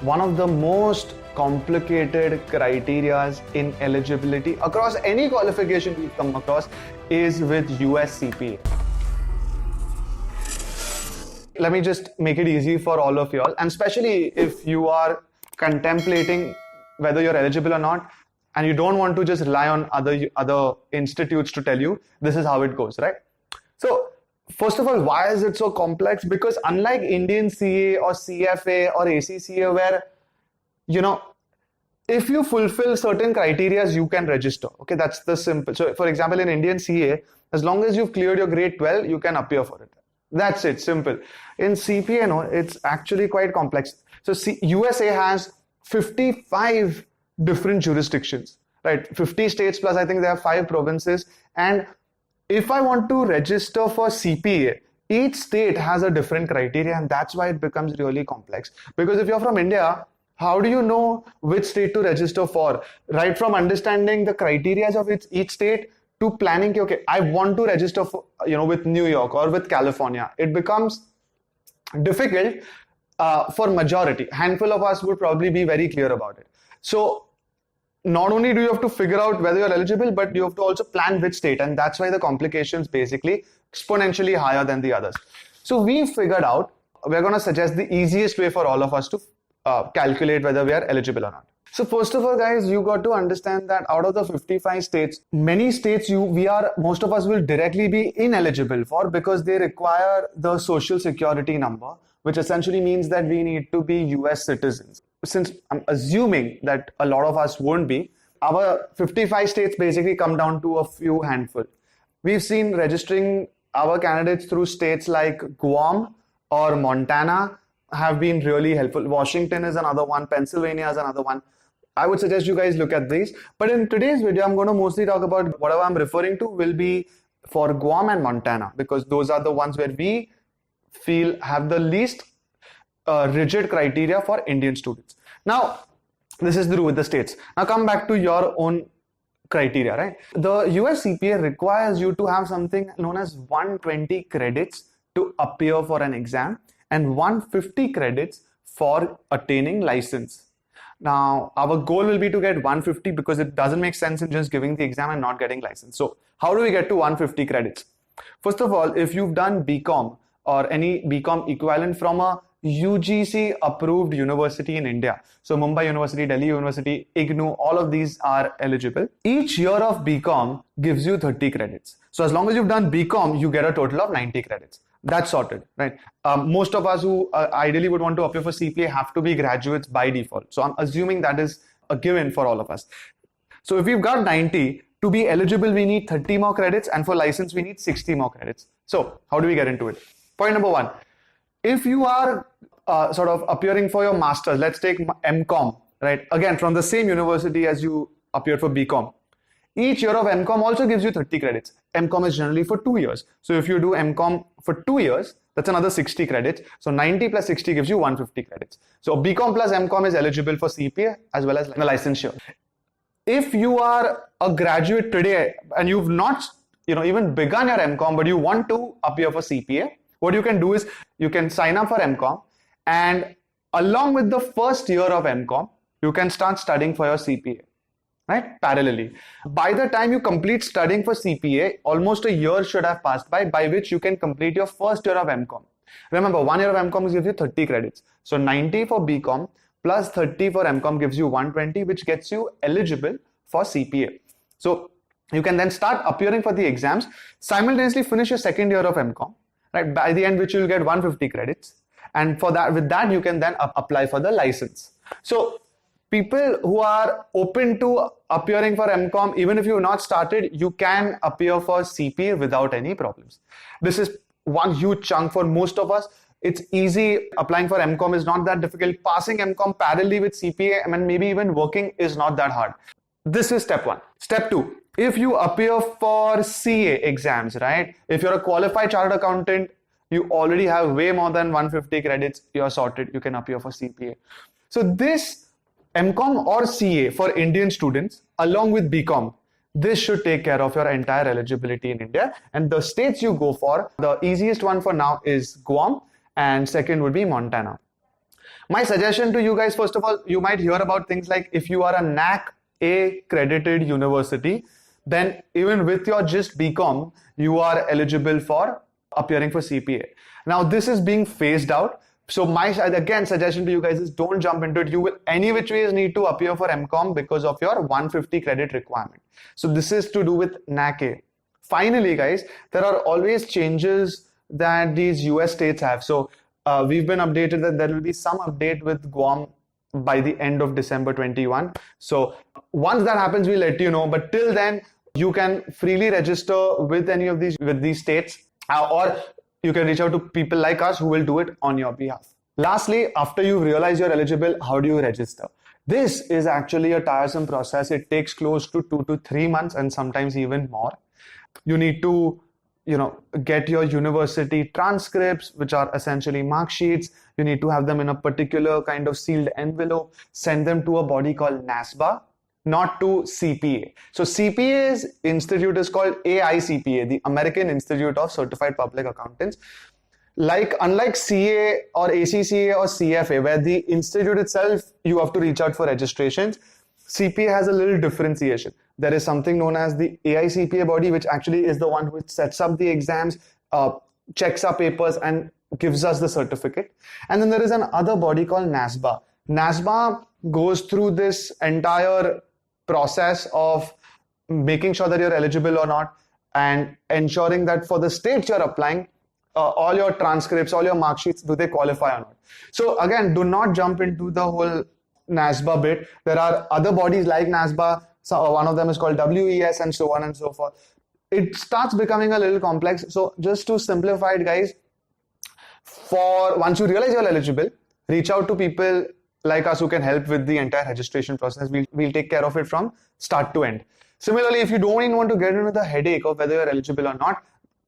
one of the most complicated criterias in eligibility across any qualification we've come across is with US CPA. Let me just make it easy for all of y'all, and especially if you are contemplating whether you're eligible or not, and you don't want to just rely on other institutes to tell you this is how it goes, right? So first of all, why is it so complex? Because unlike Indian CA or CFA or ACCA, where, you know, if you fulfill certain criteria, you can register. Okay, that's the simple. So for example, in Indian CA, as long as you've cleared your grade 12, you can appear for it. That's it, simple. In CPA, no, it's actually quite complex. So USA has 55 different jurisdictions, right? 50 states plus I think there are 5 provinces. And if I want to register for CPA, each state has a different criteria, and that's why it becomes really complex. Because if you're from India, how do you know which state to register for? Right from understanding the criteria of each state to planning, okay, I want to register for, with New York or with California. It becomes difficult for majority. Handful of us would probably be very clear about it. So not only do you have to figure out whether you're eligible, but you have to also plan which state, and that's why the complications basically exponentially higher than the others. So we figured out, we're going to suggest the easiest way for all of us to calculate whether we are eligible or not. So first of all, guys, you got to understand that out of the 55 states, many states most of us will directly be ineligible for, because they require the social security number, which essentially means that we need to be US citizens. Since I'm assuming that a lot of us won't be, our 55 states basically come down to a few handful. We've seen registering our candidates through states like Guam or Montana have been really helpful. Washington is another one, Pennsylvania is another one. I would suggest you guys look at these. But in today's video, I'm going to mostly talk about whatever I'm referring to will be for Guam and Montana, because those are the ones where we feel have the least rigid criteria for Indian students. Now, this is through with the states. Now come back to your own criteria, right? The US CPA requires you to have something known as 120 credits to appear for an exam and 150 credits for attaining license. Now, our goal will be to get 150 because it doesn't make sense in just giving the exam and not getting license. So how do we get to 150 credits? First of all, if you've done BCom or any BCom equivalent from a UGC approved university in India, so Mumbai University, Delhi University, IGNOU, all of these are eligible. Each year of BCom gives you 30 credits. So as long as you've done BCom, you get a total of 90 credits. That's sorted, right? Most of us who ideally would want to appear for CPA have to be graduates by default. So I'm assuming that is a given for all of us. So if we've got 90, to be eligible, we need 30 more credits, and for license, we need 60 more credits. So how do we get into it? Point number 1, if you are sort of appearing for your master's, let's take MCom, right? Again, from the same university as you appeared for BCom. Each year of MCom also gives you 30 credits. MCom is generally for 2 years. So if you do MCom for 2 years, that's another 60 credits. So 90 plus 60 gives you 150 credits. So BCom plus MCom is eligible for CPA as well as the licensure. If you are a graduate today and you've not even begun your MCom, but you want to appear for CPA, what you can do is you can sign up for MCom, and along with the first year of MCom, you can start studying for your CPA. Right? Parallelly. By the time you complete studying for CPA, almost a year should have passed by which you can complete your first year of MCom. Remember, 1 year of MCom gives you 30 credits. So 90 for BCom plus 30 for MCom gives you 120, which gets you eligible for CPA. So you can then start appearing for the exams, simultaneously finish your second year of MCom, right? By the end, which you'll get 150 credits. And with that, you can then apply for the license. So people who are open to appearing for MCom, even if you've not started, you can appear for CPA without any problems. This is one huge chunk for most of us. It's easy. Applying for MCom is not that difficult. Passing MCom parallelly with CPA and maybe even working is not that hard. This is step 1. Step 2, if you appear for CA exams, right? If you're a qualified chartered accountant, you already have way more than 150 credits, you're sorted. You can appear for CPA. So this MCom or CA for Indian students, along with BCom, this should take care of your entire eligibility in India. And the states you go for, the easiest one for now is Guam, and second would be Montana. My suggestion to you guys, first of all, you might hear about things like if you are a NAC accredited university, then even with your just BCom, you are eligible for appearing for CPA. Now this is being phased out. So my, again, suggestion to you guys is don't jump into it. You will any which ways need to appear for MCom because of your 150 credit requirement. So this is to do with NAC. Finally, guys, there are always changes that these US states have. So we've been updated that there will be some update with Guam by the end of December 21. So once that happens, we'll let you know. But till then, you can freely register with any of these states, or you can reach out to people like us who will do it on your behalf. Lastly, after you realize you're eligible, how do you register? This is actually a tiresome process. It takes close to 2 to 3 months and sometimes even more. You need to get your university transcripts, which are essentially mark sheets. You need to have them in a particular kind of sealed envelope, send them to a body called NASBA, not to CPA. So CPA's institute is called AICPA, the American Institute of Certified Public Accountants. Unlike CA or ACCA or CFA, where the institute itself, you have to reach out for registrations, CPA has a little differentiation. There is something known as the AICPA body, which actually is the one who sets up the exams, checks our papers and gives us the certificate. And then there is another body called NASBA. NASBA goes through this entire process of making sure that you're eligible or not and ensuring that for the states you're applying, all your transcripts, all your mark sheets, do they qualify or not? So again, do not jump into the whole NASBA bit. There are other bodies like NASBA. So one of them is called WES and so on and so forth. It starts becoming a little complex. So just to simplify it, guys, once you realize you're eligible, reach out to people like us who can help with the entire registration process. We'll take care of it from start to end. Similarly, if you don't even want to get into the headache of whether you're eligible or not,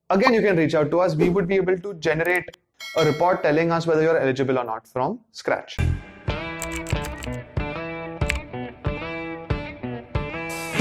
again, you can reach out to us. We would be able to generate a report telling us whether you're eligible or not from scratch.